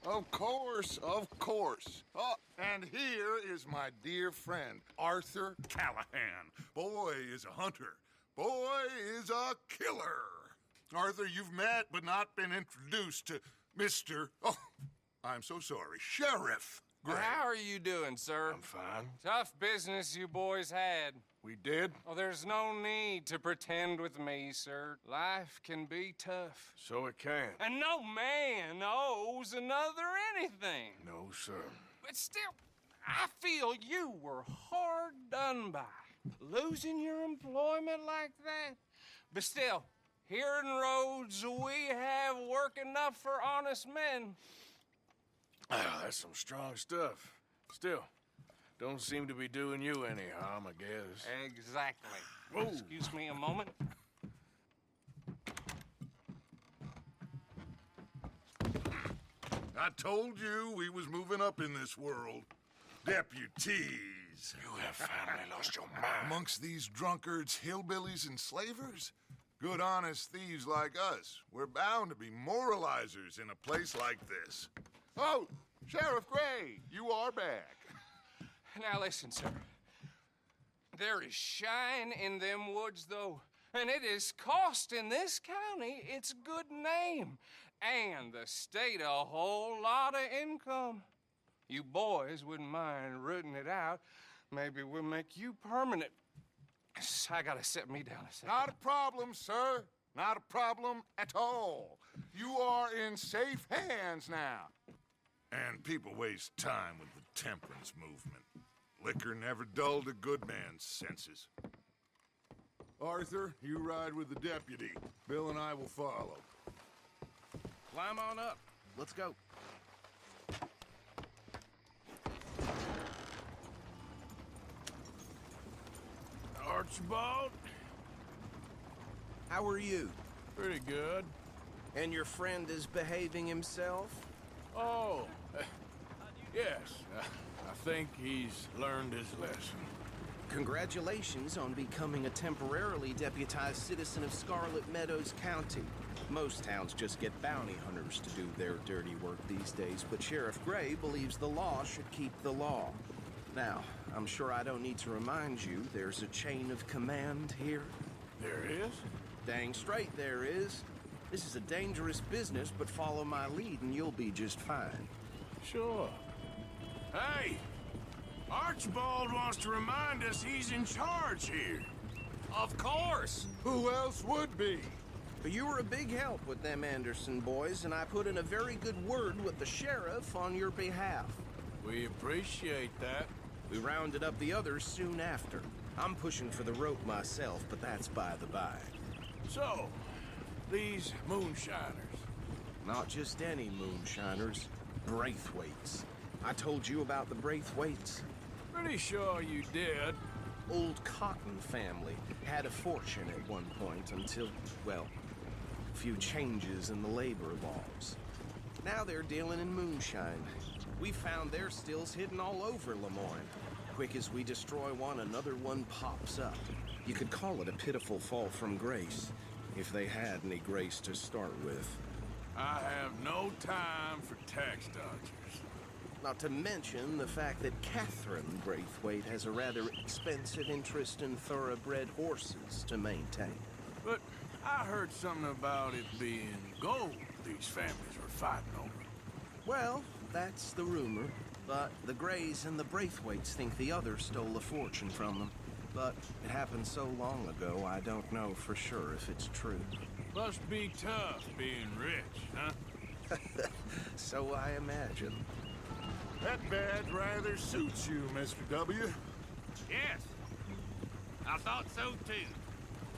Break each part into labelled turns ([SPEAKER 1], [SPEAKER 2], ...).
[SPEAKER 1] Of course, of course. Oh, and here is my dear friend, Arthur Callahan. Boy is a hunter. Boy is a killer. Arthur, you've met but not been introduced to Mr. Oh, I'm so sorry, Sheriff Gray.
[SPEAKER 2] How are you doing, sir?
[SPEAKER 3] I'm fine.
[SPEAKER 2] Tough business you boys had.
[SPEAKER 3] We did?
[SPEAKER 2] Oh, there's no need to pretend with me, sir. Life can be tough.
[SPEAKER 3] So it can.
[SPEAKER 2] And no man owes another anything.
[SPEAKER 3] No, sir.
[SPEAKER 2] But still, I feel you were hard done by. Losing your employment like that. But still, here in Rhodes, we have work enough for honest men.
[SPEAKER 3] Ah, that's some strong stuff. Still, don't seem to be doing you any harm, I guess.
[SPEAKER 2] Exactly.
[SPEAKER 3] Whoa.
[SPEAKER 2] Excuse me a moment.
[SPEAKER 1] I told you we was moving up in this world. Deputies.
[SPEAKER 3] You have finally lost your mind.
[SPEAKER 1] Amongst these drunkards, hillbillies, and slavers? Good, honest thieves like us. We're bound to be moralizers in a place like this. Oh, Sheriff Gray, you are back.
[SPEAKER 2] Now listen, sir. There is shine in them woods, though, and it is costing this county its good name and the state a whole lot of income. You boys wouldn't mind rooting it out. Maybe we'll make you permanent. I gotta set me down a second.
[SPEAKER 1] Not a problem, sir. Not a problem at all. You are in safe hands now. And people waste time with the temperance movement. Liquor never dulled a good man's senses. Arthur, you ride with the deputy. Bill and I will follow.
[SPEAKER 4] Climb on up. Let's go.
[SPEAKER 3] Archibald?
[SPEAKER 4] How are you?
[SPEAKER 3] Pretty good.
[SPEAKER 4] And your friend is behaving himself?
[SPEAKER 3] Oh, yes. I think he's learned his lesson.
[SPEAKER 4] Congratulations on becoming a temporarily deputized citizen of Scarlet Meadows County. Most towns just get bounty hunters to do their dirty work these days, but Sheriff Gray believes the law should keep the law. Now, I'm sure I don't need to remind you there's a chain of command here.
[SPEAKER 3] There is?
[SPEAKER 4] Dang straight there is. This is a dangerous business, but follow my lead and you'll be just fine.
[SPEAKER 3] Sure. Hey! Archibald wants to remind us he's in charge here.
[SPEAKER 2] Of course!
[SPEAKER 1] Who else would be?
[SPEAKER 4] But you were a big help with them Anderson boys, and I put in a very good word with the sheriff on your behalf.
[SPEAKER 3] We appreciate that.
[SPEAKER 4] We rounded up the others soon after. I'm pushing for the rope myself, but that's by the by.
[SPEAKER 3] So, these moonshiners.
[SPEAKER 4] Not just any moonshiners, Braithwaites. I told you about the Braithwaites.
[SPEAKER 3] Pretty sure you did.
[SPEAKER 4] Old Cotton family had a fortune at one point until, well, a few changes in the labor laws. Now they're dealing in moonshine. We found their stills hidden all over Lemoyne. Quick as we destroy one, another one pops up. You could call it a pitiful fall from grace, if they had any grace to start with.
[SPEAKER 3] I have no time for tax dodgers.
[SPEAKER 4] Not to mention the fact that Catherine Braithwaite has a rather expensive interest in thoroughbred horses to maintain.
[SPEAKER 3] But I heard something about it being gold these families were fighting over.
[SPEAKER 4] Well, that's the rumor. But the Grays and the Braithwaites think the other stole a fortune from them. But it happened so long ago, I don't know for sure if it's true.
[SPEAKER 3] Must be tough being rich, huh?
[SPEAKER 4] So I imagine.
[SPEAKER 1] That badge rather suits you, Mr. W.
[SPEAKER 2] Yes. I thought so, too.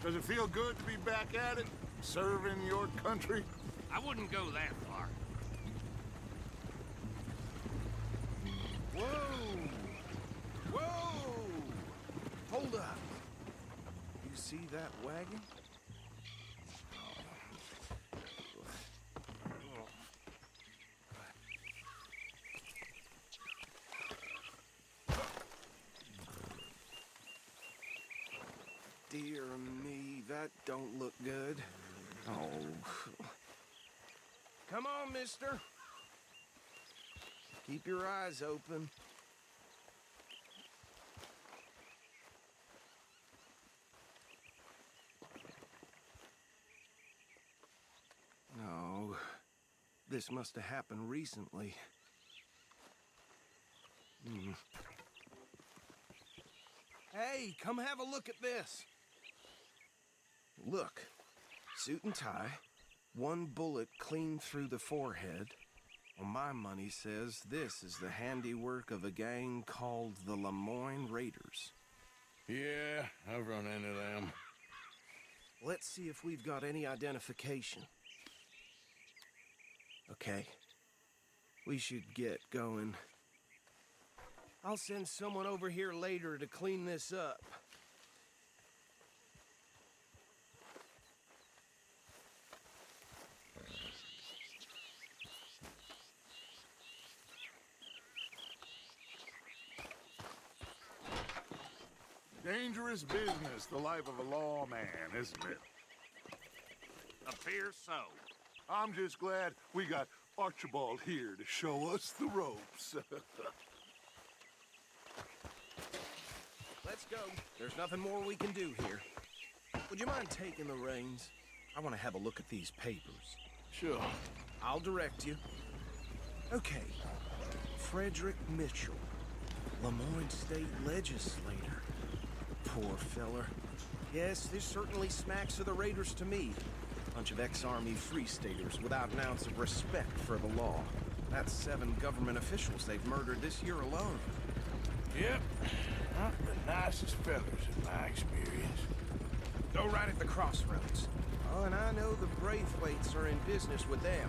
[SPEAKER 1] Does it feel good to be back at it? Serving your country?
[SPEAKER 2] I wouldn't go that far.
[SPEAKER 4] Whoa! Whoa! Hold up. You see that wagon? Dear me, that don't look good. Oh. Come on, mister. Keep your eyes open. No, this must have happened recently. Hey, come have a look at this. Look, suit and tie, one bullet clean through the forehead. Well, my money says this is the handiwork of a gang called the Lemoyne Raiders.
[SPEAKER 3] Yeah, I've run into them.
[SPEAKER 4] Let's see if we've got any identification. Okay. We should get going. I'll send someone over here later to clean this up.
[SPEAKER 1] Dangerous business, the life of a lawman, isn't it?
[SPEAKER 5] Appears so.
[SPEAKER 1] I'm just glad we got Archibald here to show us the ropes.
[SPEAKER 4] Let's go. There's nothing more we can do here. Would you mind taking the reins? I want to have a look at these papers.
[SPEAKER 3] Sure.
[SPEAKER 4] I'll direct you. Okay. Frederick Mitchell, Lemoyne State Legislator. Poor feller. Yes, this certainly smacks of the Raiders to me. Bunch of ex-Army Free Staters without an ounce of respect for the law. That's 7 government officials they've murdered this year alone.
[SPEAKER 3] Yep. Not the nicest fellas in my experience.
[SPEAKER 4] Go right at the crossroads. Oh, and I know the Braithwaites are in business with them.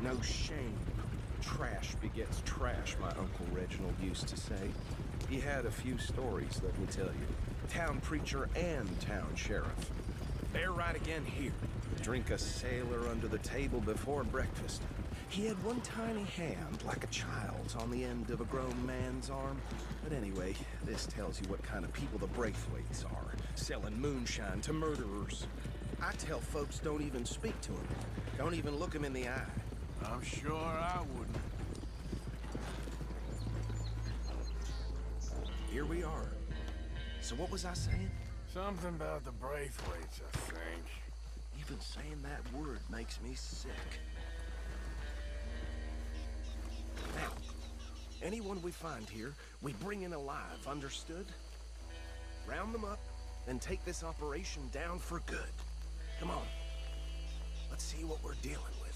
[SPEAKER 4] No shame. Trash begets trash, my Uncle Reginald used to say. He had a few stories, let me tell you. Town preacher and town sheriff. They're right again here. Drink a sailor under the table before breakfast. He had one tiny hand, like a child's, on the end of a grown man's arm. But anyway, this tells you what kind of people the Braithwaites are. Selling moonshine to murderers. I tell folks don't even speak to them. Don't even look them in the eye.
[SPEAKER 3] I'm sure I wouldn't.
[SPEAKER 4] Here we are. So what was I saying?
[SPEAKER 3] Something about the Braithwaites, I think.
[SPEAKER 4] Even saying that word makes me sick. Now, anyone we find here, we bring in alive, understood? Round them up, and take this operation down for good. Come on. Let's see what we're dealing with.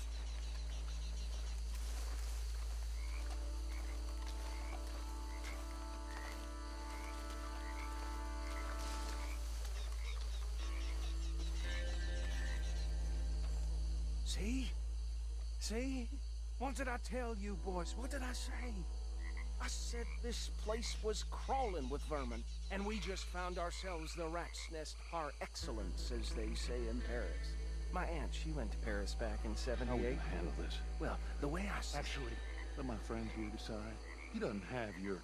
[SPEAKER 4] See? See? What did I tell you, boys? What did I say? I said this place was crawling with vermin, and we just found ourselves the rat's nest par excellence, as they say in Paris. My aunt, she went to Paris back in '78.
[SPEAKER 6] How will you handle this?
[SPEAKER 4] Well, the way I said...
[SPEAKER 6] Actually, let my friend here decide. He doesn't have your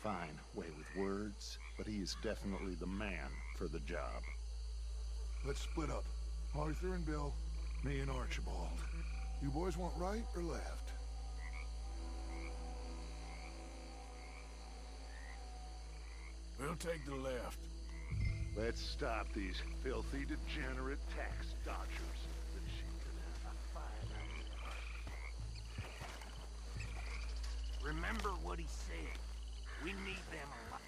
[SPEAKER 6] fine way with words, but he is definitely the man for the job.
[SPEAKER 1] Let's split up. Arthur and Bill, me and Archibald. You boys want right or left?
[SPEAKER 3] We'll take the left.
[SPEAKER 6] Let's stop these filthy, degenerate tax dodgers. Then she can have a fine.
[SPEAKER 5] Remember what he said. We need them alive.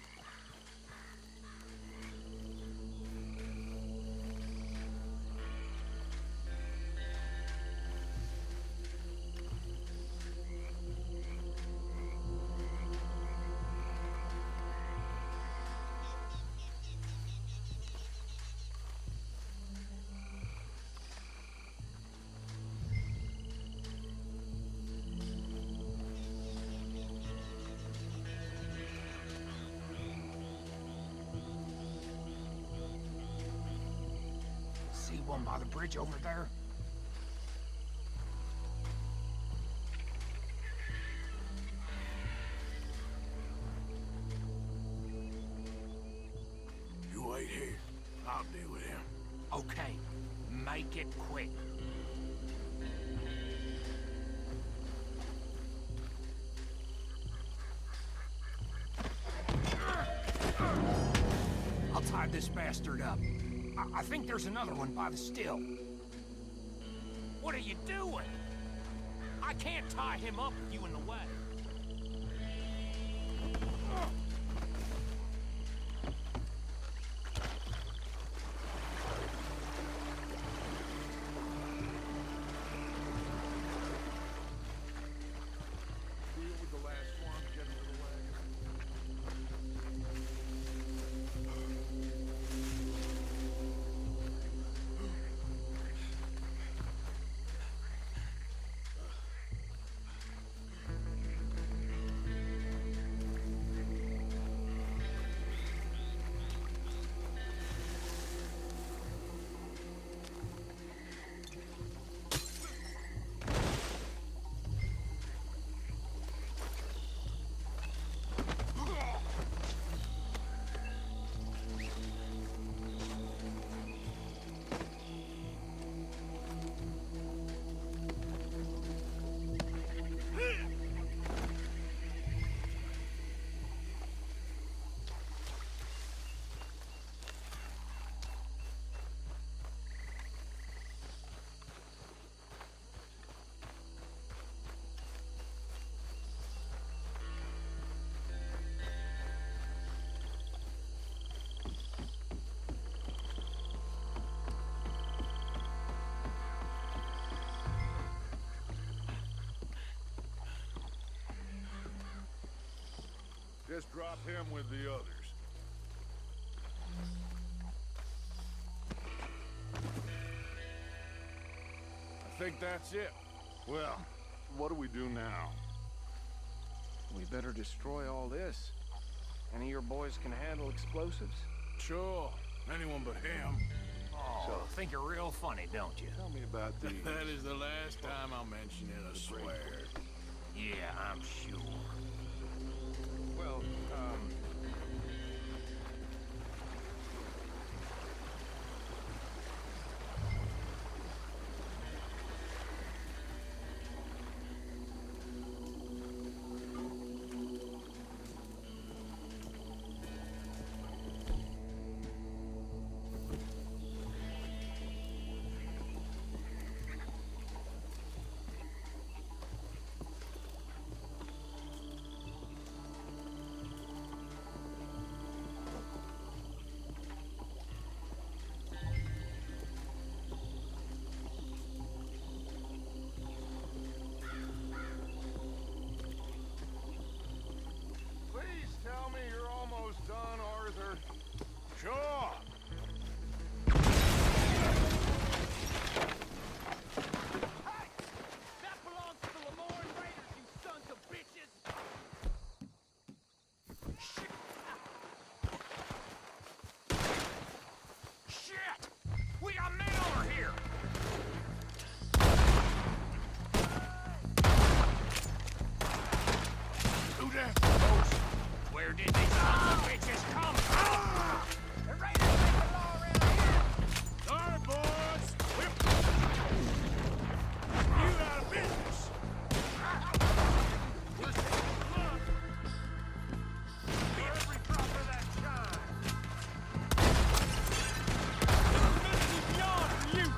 [SPEAKER 5] See one by the bridge over there?
[SPEAKER 3] You wait here. I'll deal with him.
[SPEAKER 5] Okay, make it quick. tied this bastard up. I think there's another one by the still. What are you doing? I can't tie him up with you in the way.
[SPEAKER 6] Deal with the last one, get him to the wagon. Just drop him with the others.
[SPEAKER 3] I think that's it.
[SPEAKER 6] Well, what do we do now?
[SPEAKER 7] We better destroy all this. Any of your boys can handle explosives?
[SPEAKER 3] Sure. Anyone but him.
[SPEAKER 5] Oh, think you're real funny, don't you?
[SPEAKER 6] Tell me about these.
[SPEAKER 3] That is the last time I'll mention it, I swear.
[SPEAKER 5] Yeah, I'm sure.
[SPEAKER 7] Well,
[SPEAKER 1] Please tell me you're almost done, Arthur.
[SPEAKER 3] Sure.
[SPEAKER 5] That belongs to the Lemoyne Raiders, you sons of bitches! Shit! We got men over here!
[SPEAKER 3] Who that?
[SPEAKER 5] Where did these sons of bitches come from? The Raiders make the law around here!
[SPEAKER 3] Sorry, boys. You out of business.
[SPEAKER 5] We're taking blood! Every drop of that shine! This is beyond for you!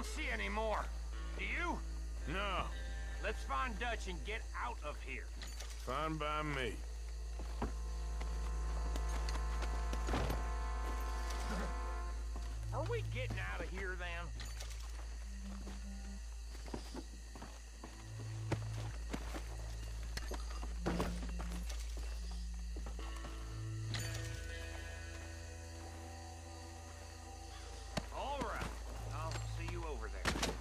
[SPEAKER 5] don't see any more. Do you?
[SPEAKER 3] No,
[SPEAKER 5] Let's find Dutch and get out of here.
[SPEAKER 3] fine by me.
[SPEAKER 5] Are we getting out of here, then? All right. I'll see you over there.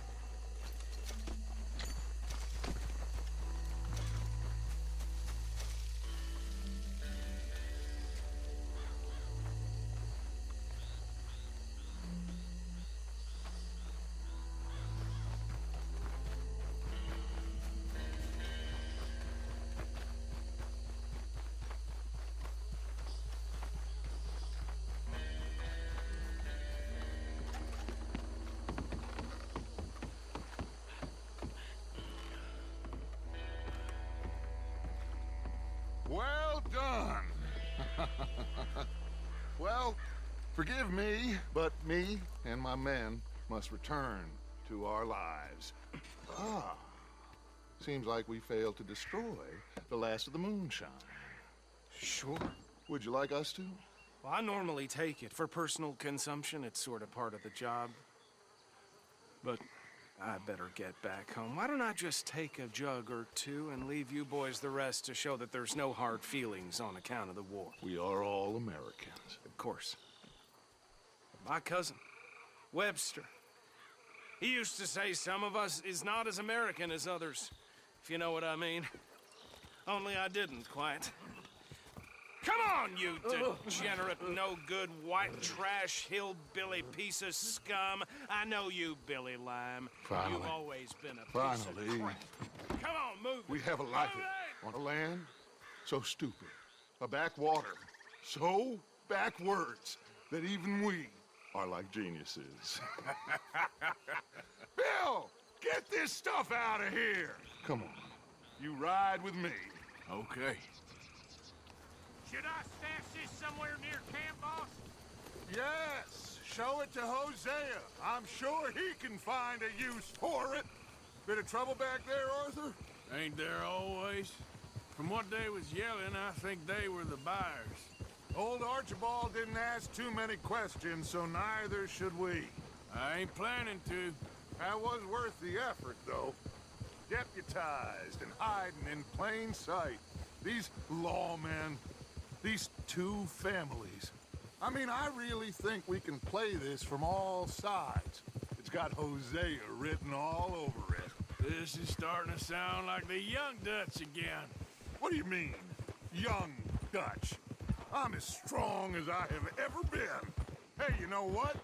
[SPEAKER 1] Well done. Well, forgive me, but me and my men must return to our lives. Ah, seems like we failed to destroy the last of the moonshine.
[SPEAKER 4] Sure.
[SPEAKER 1] Would you like us to?
[SPEAKER 4] Well, I normally take it. For personal consumption, it's sort of part of the job. But I better get back home. Why don't I just take a jug or two and leave you boys the rest to show that there's no hard feelings on account of the war?
[SPEAKER 1] We are all Americans.
[SPEAKER 4] Of course. My cousin, Webster, he used to say some of us is not as American as others, if you know what I mean. Only I didn't quite. Come on, you degenerate, no-good, white trash, hillbilly piece of scum. I know you, Billy Lime.
[SPEAKER 1] Finally.
[SPEAKER 4] You've always been a piece of
[SPEAKER 1] Finally.
[SPEAKER 4] crap. Come on, move it.
[SPEAKER 1] We have a life
[SPEAKER 4] Move it!
[SPEAKER 1] on a land so stupid, a backwater so backwards that even we are like geniuses. Bill, get this stuff out of here. Come on, you ride with me.
[SPEAKER 3] Okay.
[SPEAKER 5] Should I stash this somewhere near camp, boss?
[SPEAKER 1] Yes, show it to Hosea. I'm sure he can find a use for it. Bit of trouble back there, Arthur?
[SPEAKER 3] Ain't there always? From what they was yelling, I think they were the buyers.
[SPEAKER 1] Old Archibald didn't ask too many questions, so neither should we.
[SPEAKER 3] I ain't planning to.
[SPEAKER 1] That was worth the effort, though. Deputized and hiding in plain sight. These lawmen, these two families. I mean, I really think we can play this from all sides. It's got Hosea written all over it.
[SPEAKER 3] This is starting to sound like the young Dutch again.
[SPEAKER 1] What do you mean, young Dutch? I'm as strong as I have ever been. Hey, you know what?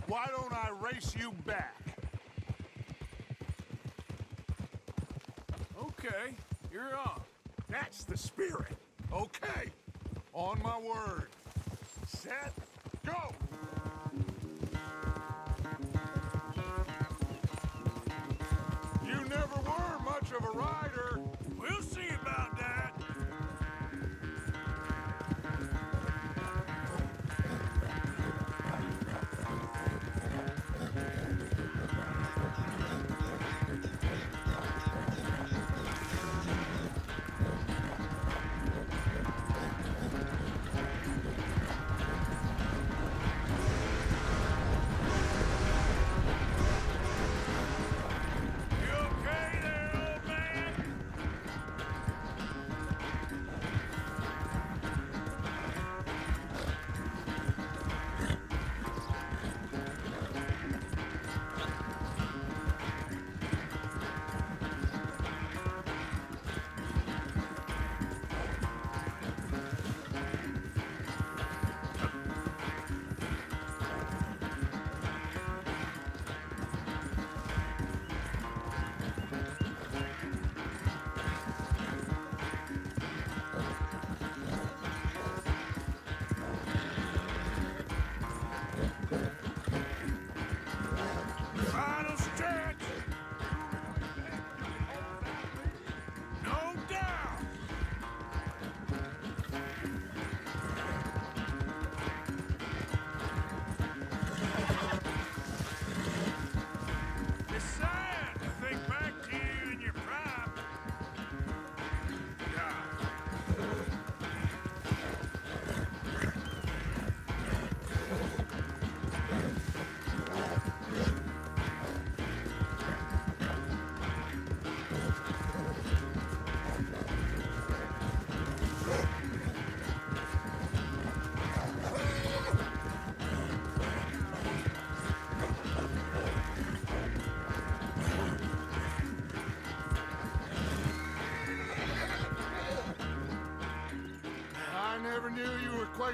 [SPEAKER 1] Why don't I race you back?
[SPEAKER 3] Okay, you're on.
[SPEAKER 1] That's the spirit. Okay. On my word. Set, go! You never were much of a rider.
[SPEAKER 3] We'll see about that.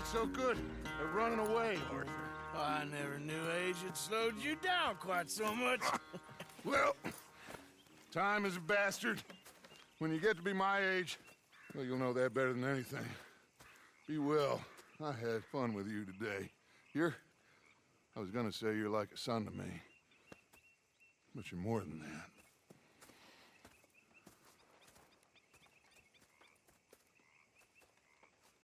[SPEAKER 1] quite so good at running away, Arthur.
[SPEAKER 3] I never knew age had slowed you down quite so much.
[SPEAKER 1] Well, time is a bastard. When you get to be my age, well, you'll know that better than anything. Be well. I had fun with you today. I was gonna say you're like a son to me. But you're more than that.